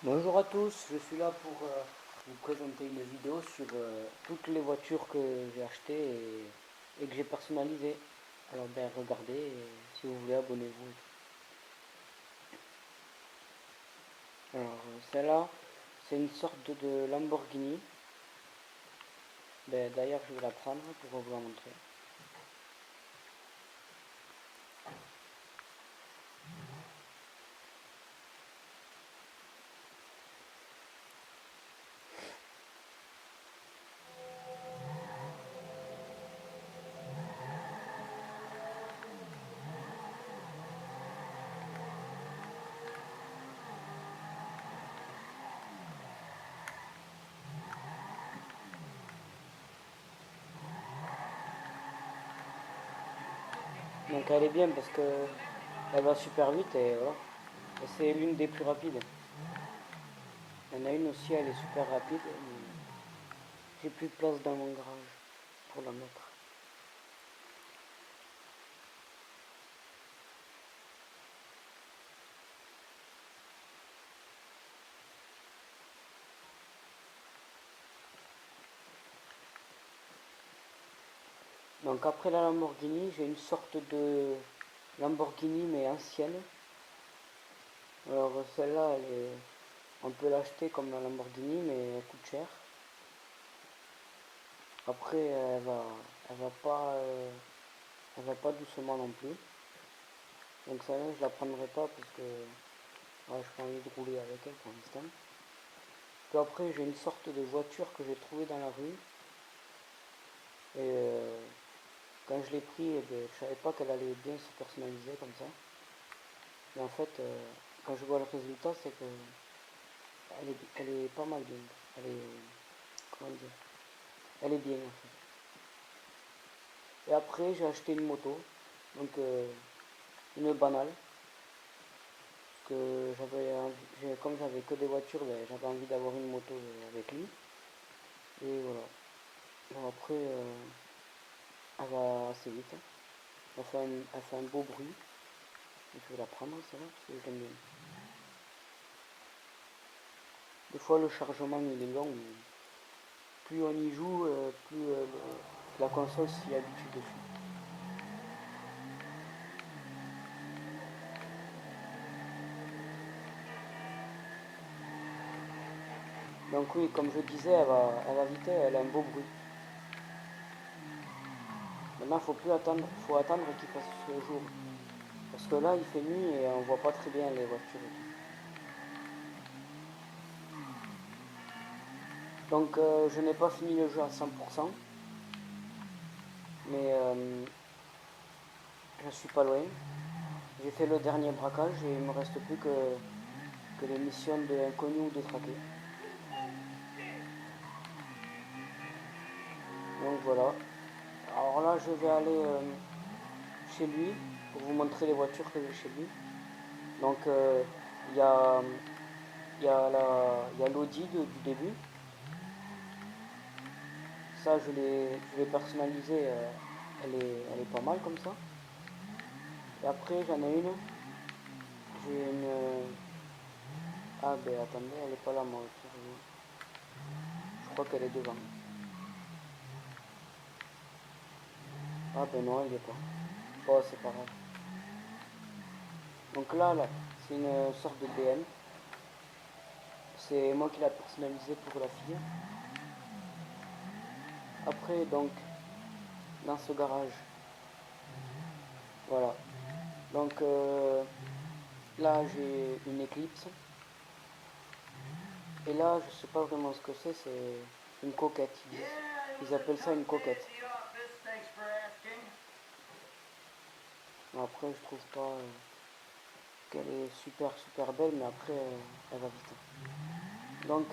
Bonjour à tous, je suis là pour vous présenter une vidéo sur toutes les voitures que j'ai achetées et que j'ai personnalisées. Alors ben regardez, et si vous voulez abonnez-vous. Alors celle-là, c'est une sorte de Lamborghini. Ben, d'ailleurs je vais la prendre pour vous la montrer. Donc elle est bien parce que elle va super vite et voilà. Et c'est l'une des plus rapides. Il y en a une aussi, elle est super rapide, mais j'ai plus de place dans mon garage pour la mettre. Donc après la Lamborghini, j'ai une sorte de Lamborghini mais ancienne. Alors celle-là, on peut l'acheter comme la Lamborghini mais elle coûte cher. Après, elle va pas doucement non plus. Donc celle-là, je la prendrai pas parce que ouais, je pas envie de rouler avec elle pour l'instant. Puis après, j'ai une sorte de voiture que j'ai trouvée dans la rue. Et quand je l'ai pris, eh bien, je savais pas qu'elle allait bien se personnaliser comme ça. Mais en fait, quand je vois le résultat, c'est que elle est pas mal bien. Elle est, comment dire, elle est bien en fait. Et après, j'ai acheté une moto, donc une banale, que comme j'avais que des voitures, ben, j'avais envie d'avoir une moto avec lui. Et voilà. Bon, après, elle va assez vite. Elle fait un beau bruit. Je vais la prendre, celle-là, parce que je l'aime bien. Des fois, le chargement il est long, mais plus on y joue, plus la console s'y habitue dessus. Donc oui, comme je disais, elle va vite, elle a un beau bruit. Maintenant, faut attendre qu'il fasse ce jour. Parce que là, il fait nuit et on voit pas très bien les voitures et tout. Donc, je n'ai pas fini le jeu à 100%, mais je suis pas loin. J'ai fait le dernier braquage et il me reste plus que les missions de inconnu ou détraqué. Donc voilà. Alors là, je vais aller chez lui pour vous montrer les voitures que j'ai chez lui. Donc, il y a, il y a l'Audi du début. Ça, je l'ai personnalisé. Elle est pas mal comme ça. Et après, j'en ai une. J'ai une. Ah, ben attendez, elle est pas là, ma voiture. Je crois qu'elle est devant. Ah, ben non, elle est pas. Oh, c'est pas grave. Donc là, c'est une sorte de BM. C'est moi qui l'ai personnalisé pour la fille. Après, donc, dans ce garage, voilà. Donc là, j'ai une Eclipse. Et là, je sais pas vraiment ce que c'est une coquette. Ils appellent ça une coquette. Après, je trouve pas qu'elle est super belle, mais après, elle va vite. Donc,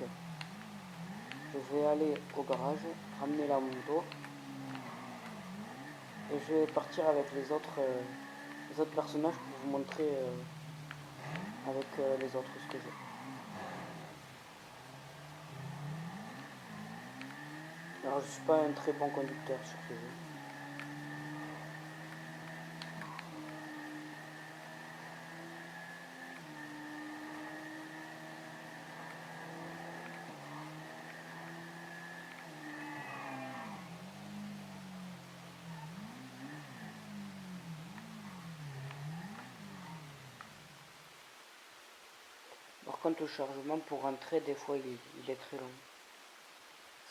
je vais aller au garage, ramener la moto, et je vais partir avec les autres personnages pour vous montrer avec les autres ce que j'ai. Alors, je suis pas un très bon conducteur sur ce jeu. Par contre, le chargement pour rentrer, des fois, il est très long.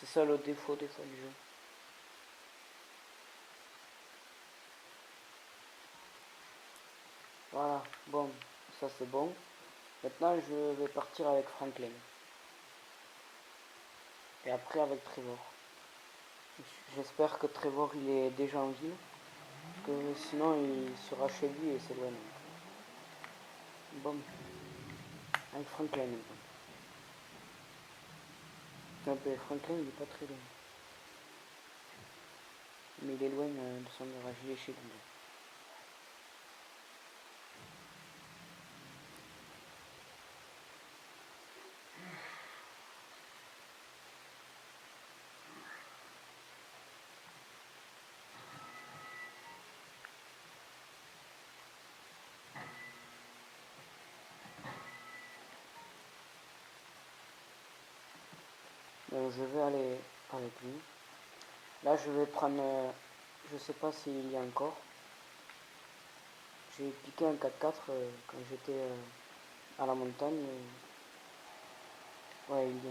C'est ça le défaut des fois du jeu. Voilà, bon, ça c'est bon. Maintenant, je vais partir avec Franklin. Et après avec Trevor. J'espère que Trevor il est déjà en ville. Parce que sinon il sera chez lui et c'est loin. Bon, avec Franklin maintenant. Franklin il est pas très loin. Mais il est loin de son garage, il est chez lui. Donc je vais aller avec lui. Là je vais prendre, je sais pas s'il y a encore. J'ai piqué un 4x4 quand j'étais à la montagne. Ouais, il y a.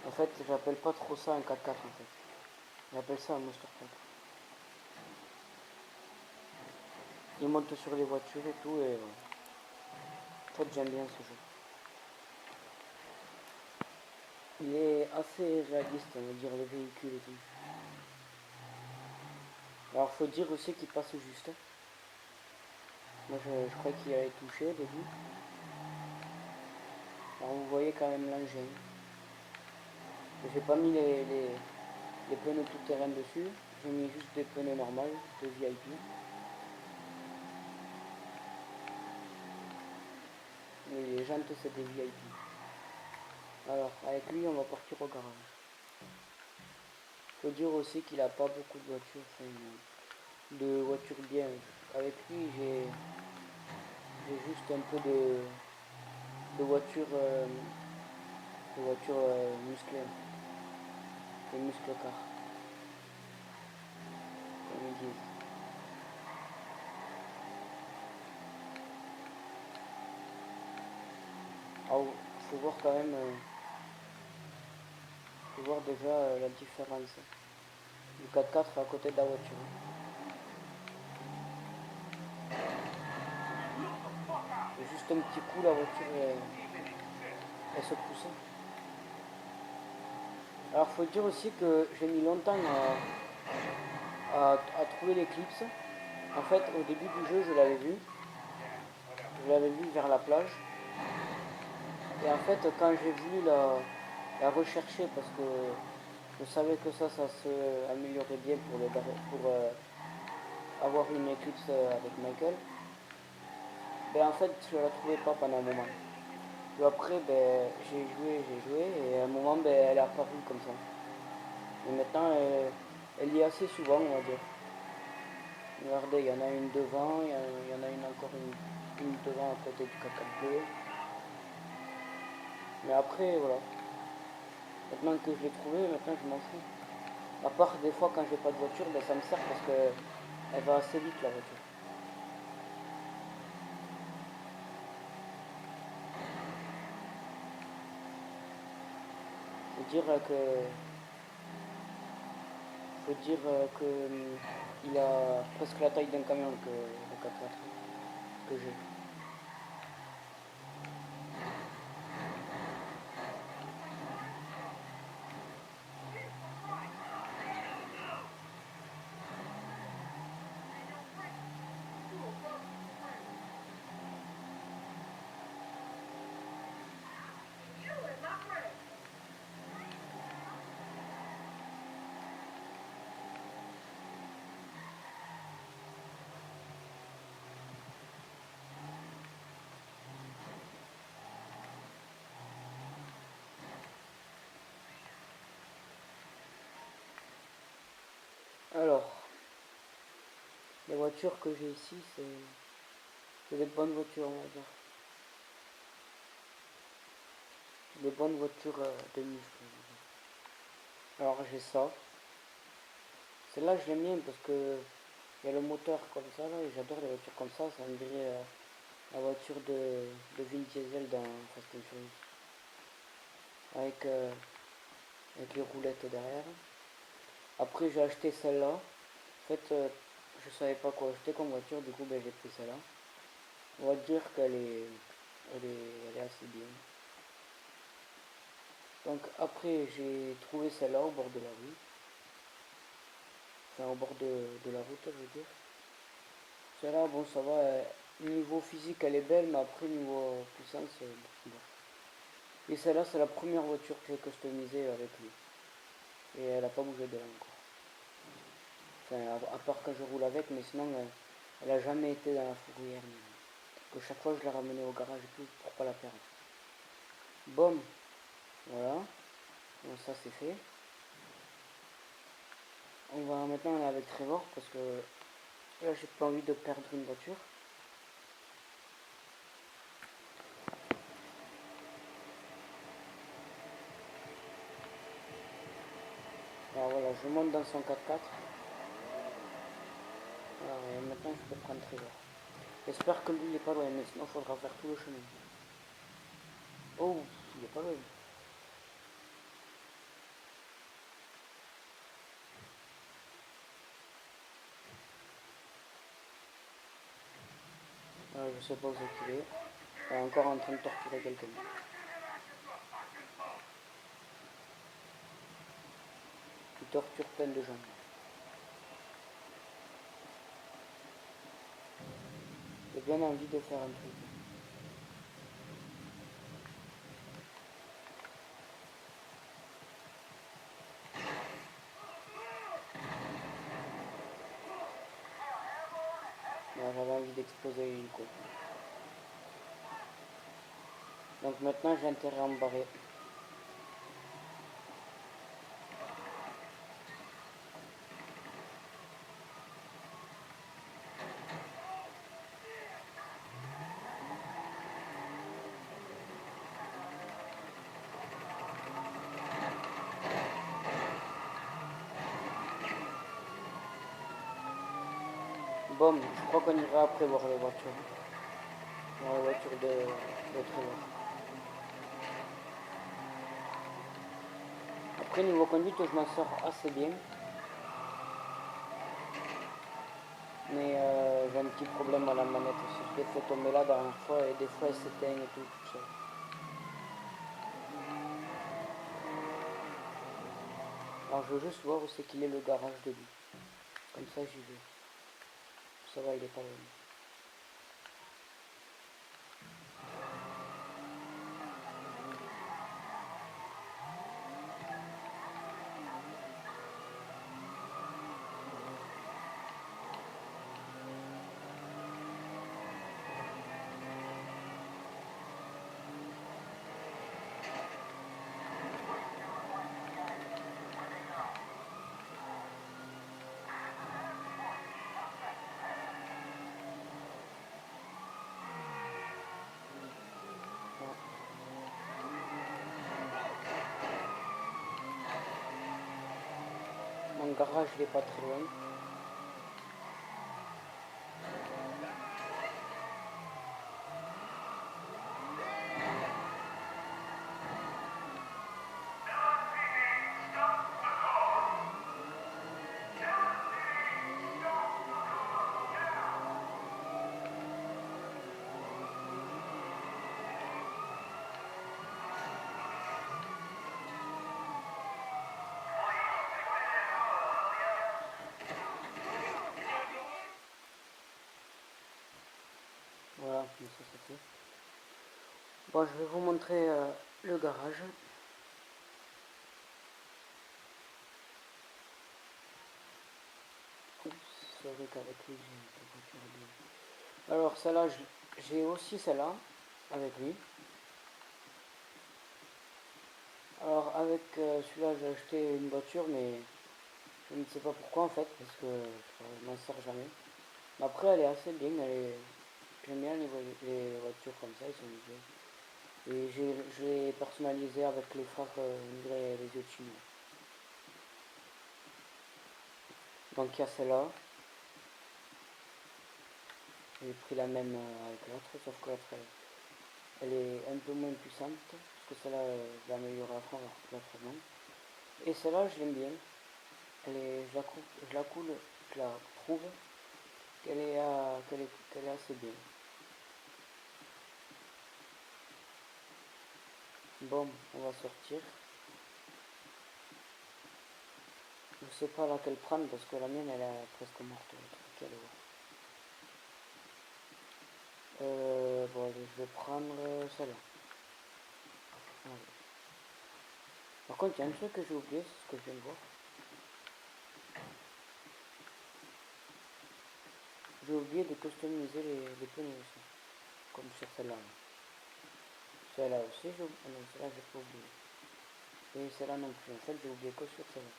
En fait, j'appelle pas trop ça un 4x4 en fait. J'appelle ça un Monster Truck. Il monte sur les voitures et tout et en fait j'aime bien ce jeu. Il est assez réaliste, on va dire, les véhicules et tout. Alors faut dire aussi qu'il passe juste. Moi je crois qu'il avait touché au début. Alors vous voyez quand même l'engin. J'ai pas mis les pneus tout terrain dessus. J'ai mis juste des pneus normaux de VIP. Et les jantes c'est des VIP. Alors avec lui on va partir au garage. Faut dire aussi qu'il a pas beaucoup de voitures. Bien. Avec lui j'ai juste un peu de voitures musclées. Des muscle cars. Comme ils disent. Alors, faut voir quand même, faut voir déjà la différence du 4x4 à côté de la voiture. Et juste un petit coup, la voiture elle se pousse. Alors faut dire aussi que j'ai mis longtemps à trouver l'éclipse. En fait, au début du jeu, je l'avais vu. Je l'avais vu vers la plage. Et en fait, quand j'ai voulu la rechercher, parce que je savais que ça se améliorait bien pour avoir une éclipse avec Michael, ben en fait, je la trouvais pas pendant un moment. Puis après, ben, j'ai joué, et à un moment, ben, elle est apparue comme ça. Et maintenant, elle y est assez souvent, on va dire. Regardez, il y en a une devant, il y en a une encore une devant à côté du 4x4 bleu. Mais après, voilà. Maintenant que je l'ai trouvé, maintenant je m'en fous. À part des fois quand j'ai pas de voiture, ben, ça me sert parce que elle va assez vite la voiture. Faut dire que il a presque la taille d'un camion que le 4x4 que j'ai. Alors, les voitures que j'ai ici, c'est des bonnes voitures, on va dire. Des bonnes voitures de muscle. Alors j'ai ça. Celle-là, je l'aime bien parce que il y a le moteur comme ça, là, et j'adore les voitures comme ça me dirait la voiture de Vin Diesel dans Fast and Furious. Avec les roulettes derrière. Après j'ai acheté celle-là. En fait je savais pas quoi acheter comme voiture, du coup j'ai pris celle-là. On va dire elle est assez bien. Donc après j'ai trouvé celle-là au bord de la rue. Enfin au bord de la route je veux dire. Celle-là bon ça va, niveau physique elle est belle, mais après niveau puissance c'est beaucoup bas. Et celle-là c'est la première voiture que j'ai customisée avec lui. Et elle a pas bougé de là encore. Enfin à part quand je roule avec, mais sinon elle a jamais été dans la fourrière. Que chaque fois je l'ai ramenée au garage et tout pour pas la perdre. Bon, voilà. Donc ça c'est fait. On va maintenant aller avec Trevor parce que là j'ai pas envie de perdre une voiture. Alors voilà, je monte dans son 4x4. Alors et maintenant je peux prendre Trevor. J'espère que lui il est pas loin, mais sinon il faudra faire tout le chemin. Oh, il est pas loin. Je sais pas où c'est qu'il est. Il est encore en train de torturer quelqu'un. Il torture plein de gens. J'ai bien envie de faire un truc. J'avais envie d'exploser l'hélico. Donc maintenant j'ai intérêt à me barrer. Bon, je crois qu'on ira après voir les voitures. Voir les voitures de Trevor. Après niveau conduite je m'en sors assez bien. Mais j'ai un petit problème à la manette aussi. Je l'ai fait tomber là la dernière fois et des fois elle s'éteint et tout toute seule. Alors je veux juste voir où c'est qu'il est le garage de lui. Comme ça j'y vais. Ça va, il est pas loin. Mon garage il est pas très loin. Voilà, comme ça c'est fait. Bon, je vais vous montrer le garage. Oups, c'est vrai qu'avec lui j'ai une voiture de... Alors celle-là, j'ai aussi celle-là avec lui. Alors avec celui-là j'ai acheté une voiture mais je ne sais pas pourquoi en fait parce que je m'en sers jamais. Mais après elle est assez bien, j'aime bien les voitures comme ça, ils sont bien. Et je l'ai personnalisé avec les phares, les yeux de chinois. Donc il y a celle-là. J'ai pris la même avec l'autre, sauf que l'autre elle est un peu moins puissante, parce que celle-là je l'ai améliorée à fond, alors que l'autre non. Et celle-là je l'aime bien, je la coule, je la trouve qu'elle est, qu'elle est assez bien. Bon, on va sortir. Je sais pas laquelle prendre parce que la mienne elle est presque morte. Bon allez, je vais prendre celle-là. Allez. Par contre, il y a un truc que j'ai oublié, c'est ce que je viens de voir. J'ai oublié de customiser les pneus aussi. Comme sur celle-là. Celle-là aussi, j'ai oublié. Ah non, celle-là, j'ai pas oublié. Et celle-là non plus. En fait, j'ai oublié que sur celle-là.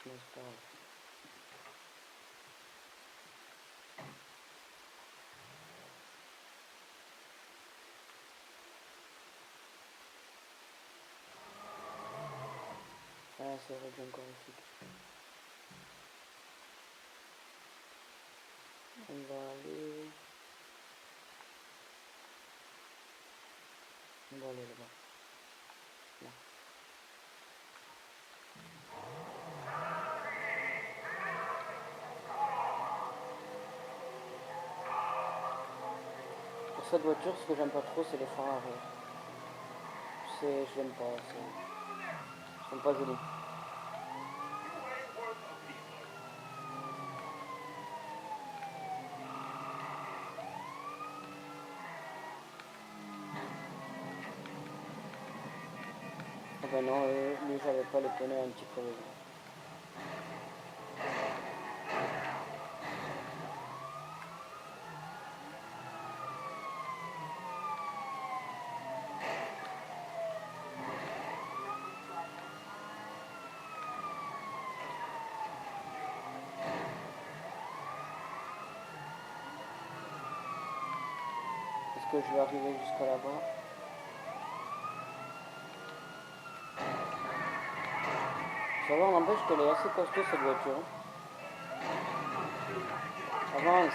Mais c'est pas grave. Ah, c'est vrai que j'ai encore un flic. On va aller... On va aller là-bas. Là. Pour cette voiture, ce que j'aime pas trop, c'est les phares arrière. Je l'aime pas, ils sont pas jolis. Ah ben non, lui j'avais pas les pneus anti-crevaison. Est-ce que je vais arriver jusqu'à là-bas? Ça va, on n'empêche qu'elle est assez costaud cette voiture. Avance.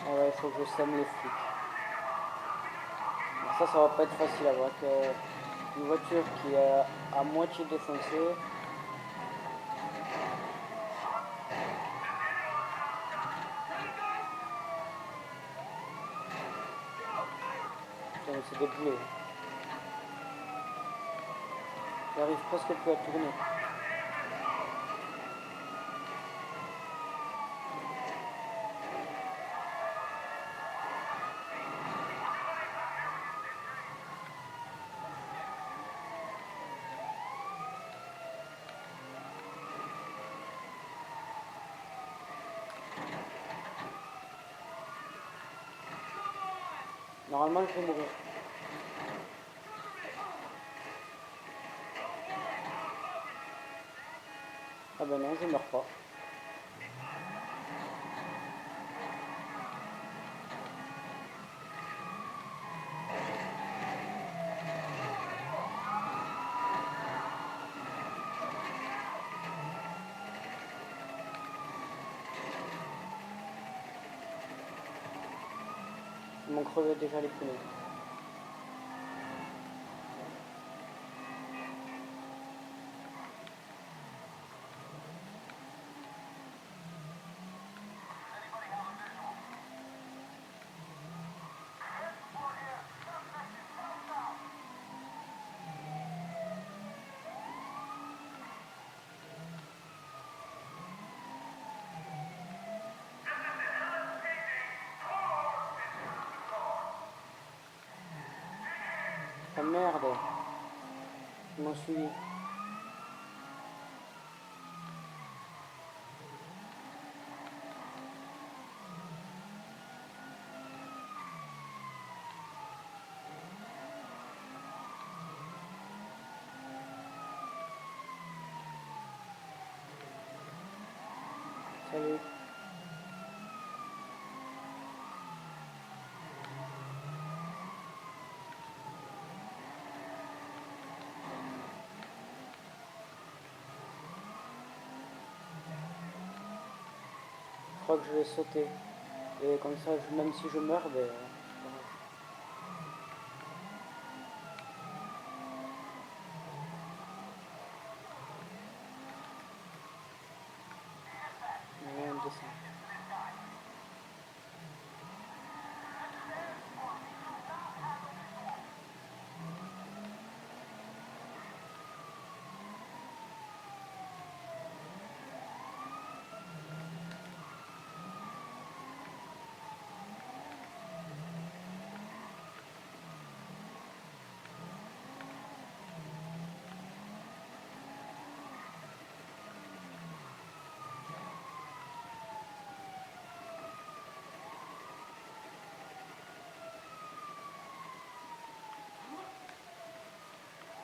Ah ouais, il faut que je sème les flics. Alors ça va pas être facile à voir que une voiture qui est à moitié défoncée. Putain, c'est des boulets. J'arrive presque plus à tourner. Normalement, je vais mourir. Ah ben non, je meurs pas. Ils m'ont crevé déjà les pneus. Ah merde. Ils m'ont suivi. Salut. crois que je vais sauter. Et comme ça, même si je meurs, ben... voilà. On descend.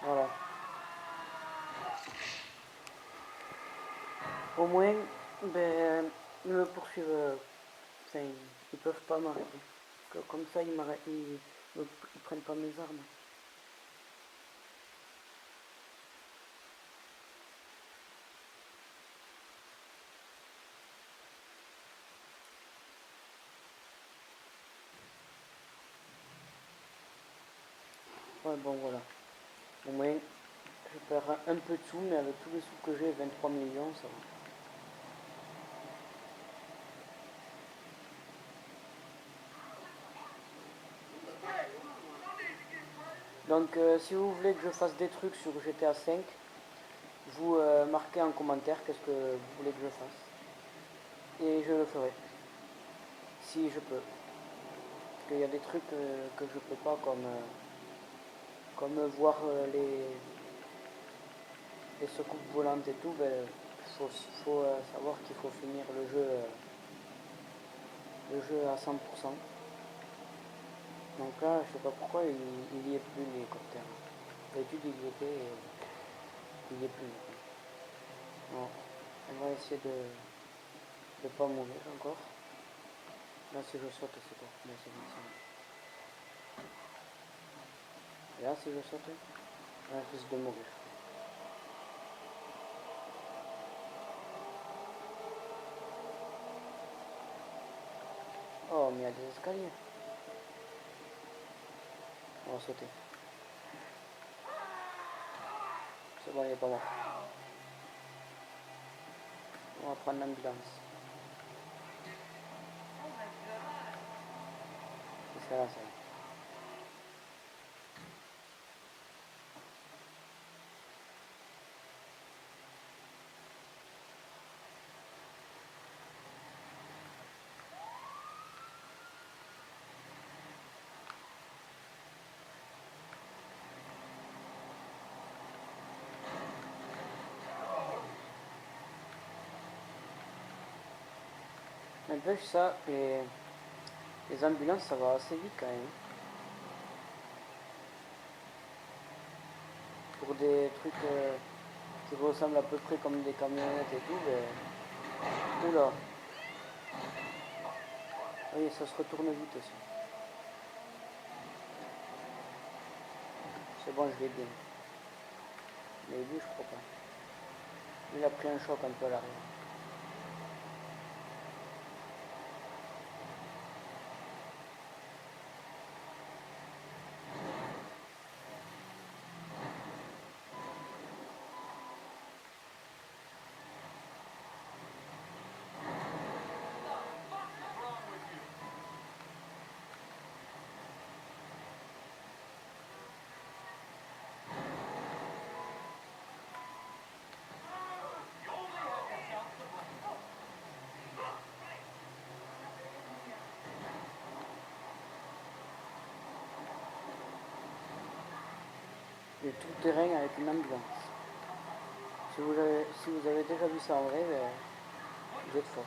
Voilà. Au moins, ben, ils me poursuivent. Enfin, ils peuvent pas m'arrêter. Comme ça, ils prennent pas mes armes. Ouais, bon, voilà. Au moins, je perds un peu de sous, mais avec tous les sous que j'ai, 23 millions, ça va. Donc, si vous voulez que je fasse des trucs sur GTA 5, vous marquez en commentaire qu'est-ce que vous voulez que je fasse. Et je le ferai, si je peux. Parce qu'il y a des trucs que je peux pas, comme voir les secoupes volantes et tout. Ben, faut savoir qu'il faut finir le jeu à 100%. Donc là, je sais pas pourquoi il y est plus l'hélicoptère. D'habitude il y était et il y est plus maintenant. Bon, on va essayer de ne pas mourir encore. Là si je saute c'est bon. Là c'est bon. Et là si je saute, là je risque de mourir. Oh mais il y a des escaliers. On va sauter. C'est bon, il est pas mort. On va prendre l'ambulance. C'est ça là, ça. N'empêche ça, les ambulances ça va assez vite quand même. Pour des trucs qui ressemblent à peu près comme des camionnettes et tout, ben... Oula. Oui, ça se retourne vite aussi. C'est bon, je l'ai bien. Mais lui, je crois pas. Il a pris un choc un peu à l'arrière. Et tout terrain avec une ambulance. Si vous avez déjà vu ça en vrai, ben, vous êtes fort.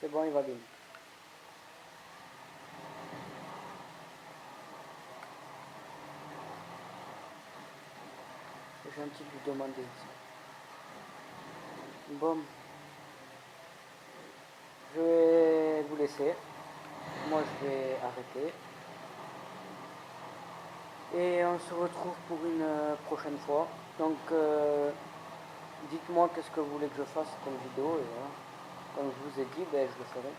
C'est bon, il va bien. gentil de lui demander ça. Bon, je vais vous laisser. Moi, je vais arrêter. Et on se retrouve pour une prochaine fois. Donc, dites-moi qu'est-ce que vous voulez que je fasse comme vidéo. Et voilà. Comme je vous ai dit, ben, je le ferai.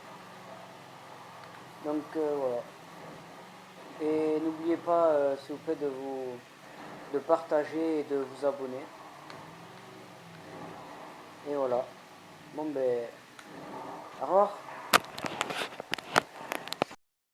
Donc, voilà. Et n'oubliez pas, s'il vous plaît, de partager et de vous abonner. Et voilà. Bon, ben, au revoir.